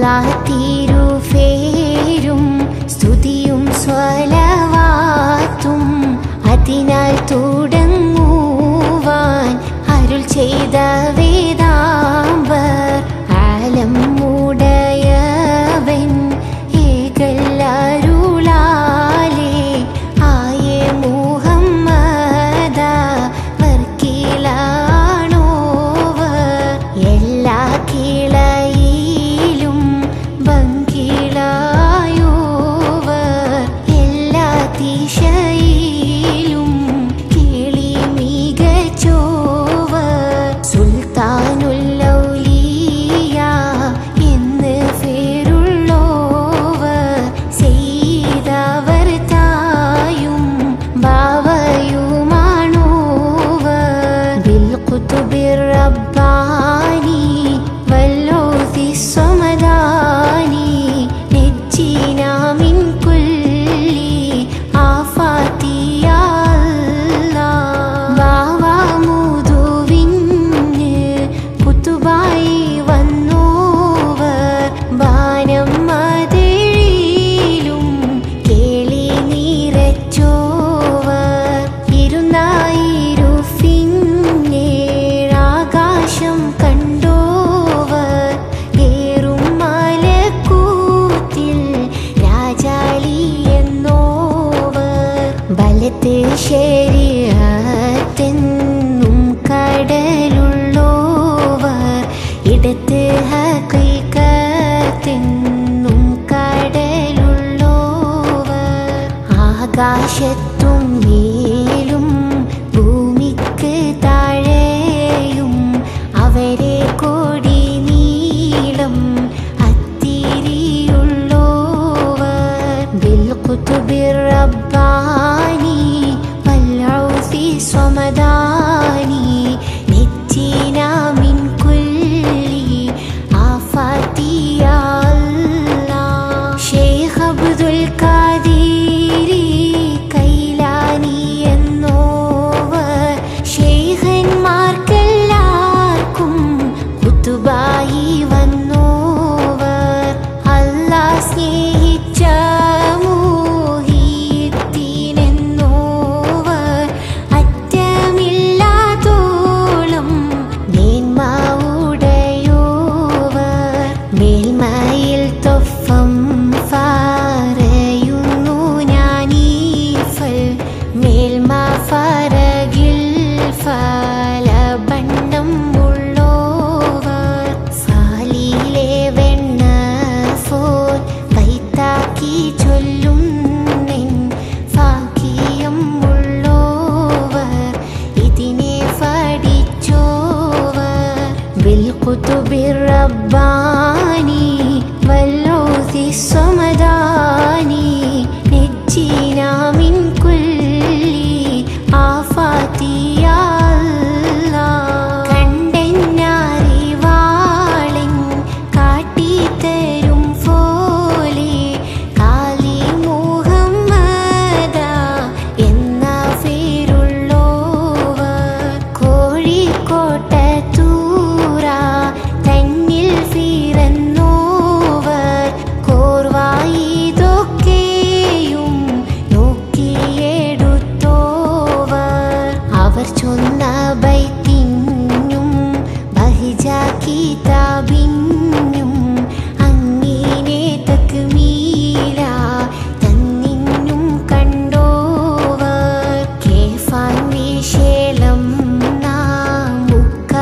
അല്ലാഹ് തിരുഫേരും സ്തുതിയും സ്വലവാത്തും അതിനാൽ തുടങ്ങുവാൻ അരുൾ ചെയ്ത വേദാംബർ ആലം ഉടയവൻ ഏകല്ലരുളാലേ ആയേ മുഹമ്മദ വർക്കിലാണോവർ എല്ലാ കിളയിലും ബങ്കിളായോവർ എല്ലാ ദിശയിലും കിളി മികച്ചോവർ സുൽത്താനുൽ ഔലിയ എന്ന് പേരുള്ളോവർ ചെയ്തവർ തായും ബാവയുമാണോവർ ബിൽ ഖുതുബിർ റബ്ബാനി വൽഊസി സ്വമദാനി നജ്ജിനാ മിൻ കുല്ലി ആഫാതി യാ അല്ലാഹ് ബാവ മുതുവിന് കുതുബായി വന്നോവർ ബാനം മതിഴിലും കേളി നിറച്ചോവർ ഇരുന്നായിരുഫിന്നേഴാകാശം കണ്ടോവർ ഏറും മലക്കൂത്തിൽ രാജാളി എന്നോവർ ബലത്ത് ശരീഅത്തെന്നും കടലുള്ളോവർ ഇടത്ത് ഹഖീഖത്തെന്നും കടലുള്ളോവർ ആകാശത്തും മേലും ഭൂമിക്ക് താഴെയും അവരെ കൊടി നീളം അത്തിരിയുള്ളോവർ ബിൽ ഖുതുബിർ റബ്ബാനി വൽഊസി സ്വമദാനി നജ്ജിനാ മിൻ കുല്ലി ആഫാതി യാ അല്ലാഹ് ശൈഖ് അബ്ദുൽ ഖാദിരി കൈലാനി എന്നോവർ ശൈഖന്മാർക്കെല്ലാവർക്കും കുതുബായി വന്നോവർ അല്ലാഹ് സ്നേഹിച്ച മുഹീദ്ദീൻ എന്നോവർ അറ്റമില്ലാത്തോളം മേന്മ ഉടയോവർ മേൽമയിൽ തൊഫം പറയുന്നു ഞാനീഫൽ മേൽമ ഫറകിൽ ഫലബണ്ണം ഉള്ളോവർ ഫാലിലെ വെണ്ണ ഫോൽ കൈത്താക്കി ചൊല്ലും നിൻ ഫാക്കിയം ഉള്ളോവർ ഇതിനെ പഠിച്ചോവർ ബിൽ ഖുതുബിർ റബ്ബാനി വൽഊസി സ്വമദാനി നജ്ജിനാ മിൻ കുല്ലി ആഫാതി യാ അല്ലാഹ് കണ്ടെന്നറിവാളൻ കാട്ടിത്തരും പോലെ കാലി മുഹമ്മദ എന്ന പേരുള്ളോവർ കോഴിക്കോട്ടത്തൂറ തന്നിൽ പിറന്നോവർ കോർവായിതൊക്കെയും നോക്കിയെടുത്തോവർ അവർ ചൊന്ന ബൈത്തിനും ബഹിജ കിതാബിനും അങ്ങിനെ തക്മീല തന്നിന്നും കണ്ടോവർ കേഫാൻ വിശേലം നാമുക്ക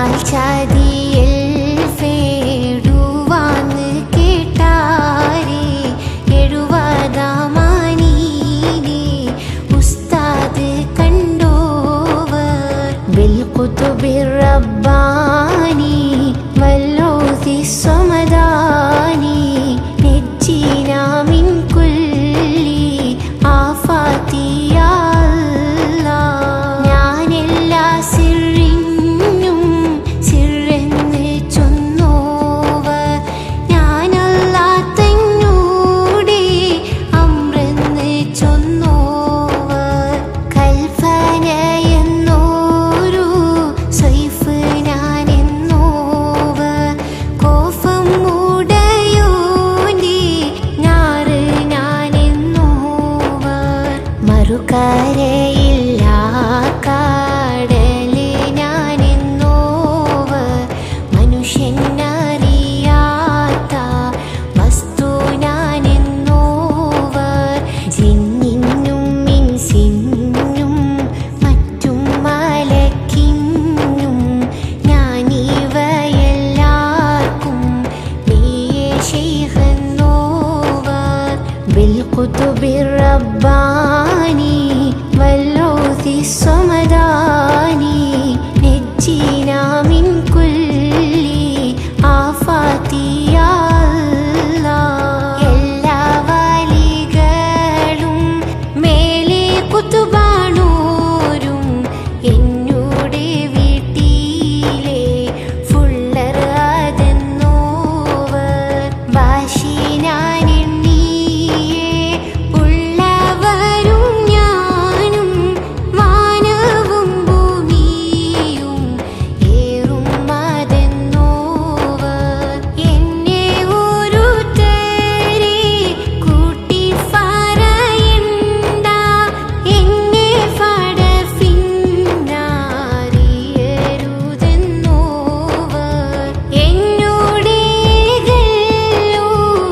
ചാതിയിൽ ഫേടുവാന്ന് കേട്ടാരേ 70 ഉസ്താദ് കണ്ടോവർ ബിൽഖുതുബിർ റബ്ബാനി വല്ലൗസി സ്വമദാനി നജ്ജിനാ മിൻ കുല്ലി ആഫാതി യാ അല്ലാഹ്. ഞാനെല്ലാ സിറിനും സിറെന്ന് ചൊന്നോവർ ഞാനല്ലാത്തന്നൂടെ അമ്രെന്ന് ചൊന്നോവർ കൽഫനയെന്നോരു സൈഫ് ഞാനെന്നോവർ കോഫം മൂടയോന്റെ ഞാറ് ഞാനെന്നോവർ മറുകരയില്ല കാടല് ഞാനെന്നോവർ മനുഷ്യനറിയാത്ത വസ്തു ഞാനെന്നോവർ ജിന്നിനും ഇൻസിനും മറ്റും മലക്കിനും ഞാനിവയെല്ലാവർക്കും നീയേ ശൈഖെന്നോവർ ബിൽഖുതുബിർ റബ്ബാനി വല്ലൗസി സ്വമദാനി നജ്ജിനാ മിൻ കുല്ലി ആഫാതി യാ അല്ലാഹ്. എല്ലാ വലികളും മേലെ കുത്തുബാണോരും എന്നോട് വീട്ടിലെ ഫുള്ളർ അതെന്നോവർ ഭാഷി ഞാനെണ്ണിയേ ഉള്ളവരും ഞാനും വാനവും ഭൂമിയും ഏറും അതെന്നോവർ എന്നെ ഓരോരുത്തരെ കൂട്ടി പറയണ്ട എന്നെ ഫടഫിന്നാറിയരുതെന്നോവർ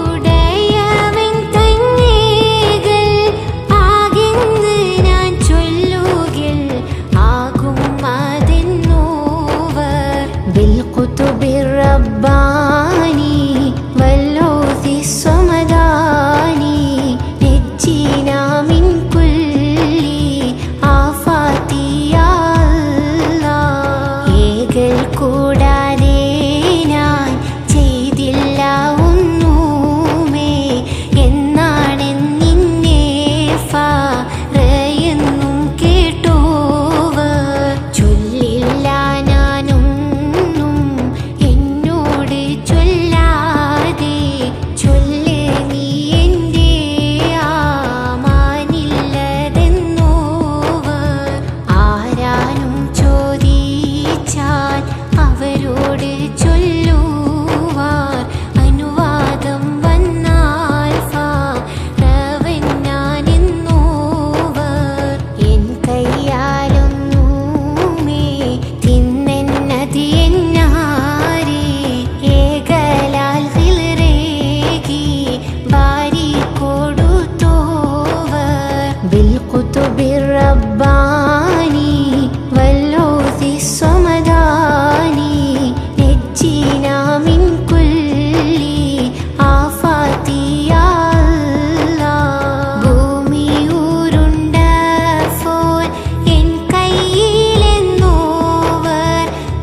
എന്നോടേകളുടയവൻ തന്നേകൾ ആകെന്ന് ഞാൻ ചൊല്ലുകിൽ ആകും അതെന്നോവർ ബിൽഖുതുബിർ റബ്ബാനി വല്ലൗസി സ്വമദാനി നജ്ജിനാ മിൻ കുല്ലി ആഫാതി യാ അല്ലാഹ്. ഏകൽ കൂടാതെ ഞാൻ ചെയ്തില്ല ഒന്നുമേ എന്നാണെന്നിന്നെ ഫറയെന്നും കേട്ടോവർ ചൊല്ലില്ല ഞാനൊന്നും എന്നോട് ചൊല്ലാതെ ചൊല്ല് നീ എൻ്റെ ആമാനില്ലതെന്നോവർ ആരാനും ചോദിച്ചാൽ അവരോട് ചൊല്ലുവാർ അനുവാദം വന്നാൽ ഫറവൻ ഞാനെന്നോവർ എൻ കയ്യാലൊന്നുമേ തിന്നെന്നത് എന്നാരേ ഏകലാൽ ഹിൽറേകി ബാരി കൊടുത്തോവർ ബിൽഖുതുബിർ റബ്ബാനി വല്ലൗസി സ്വമദാനി നജ്ജിനാ മിൻ കുല്ലി ആഫാതി യാ അല്ലാഹ്. ഭൂമി ഉരുണ്ടപ്പോൾ എൻ കയ്യിലെന്നോവർ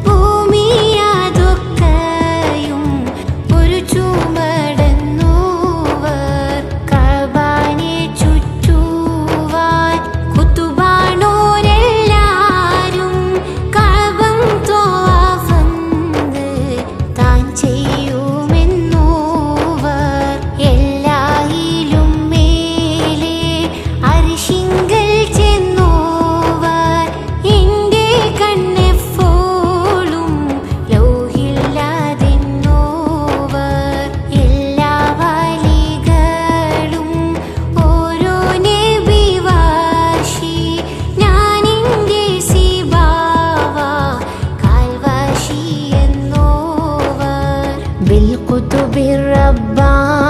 ഭൂമി അതൊക്കെയും ഒരു ചുമടെന്നോവർ കഅബാനെ ചുറ്റുവാൻ കുത്തുബാണോരെല്ലാരും കഅബം ത്വവാഫെന്ന് താൻ ചെയ്യുമെന്നോവർ എല്ലായിലും മേലെ അർശിങ്കൽ ചെന്നോവർ എൻ്റെ കണ്ണെപ്പോഴും ലൗഹില്ലാതെന്നോവർ എല്ലാ വലികളും ഓരോ നബി വാശി ഞാനെൻ്റെ സിബാവ കാൽവാശി എന്നോവർ ബിൽഖുതുബിർ റബ്ബാനി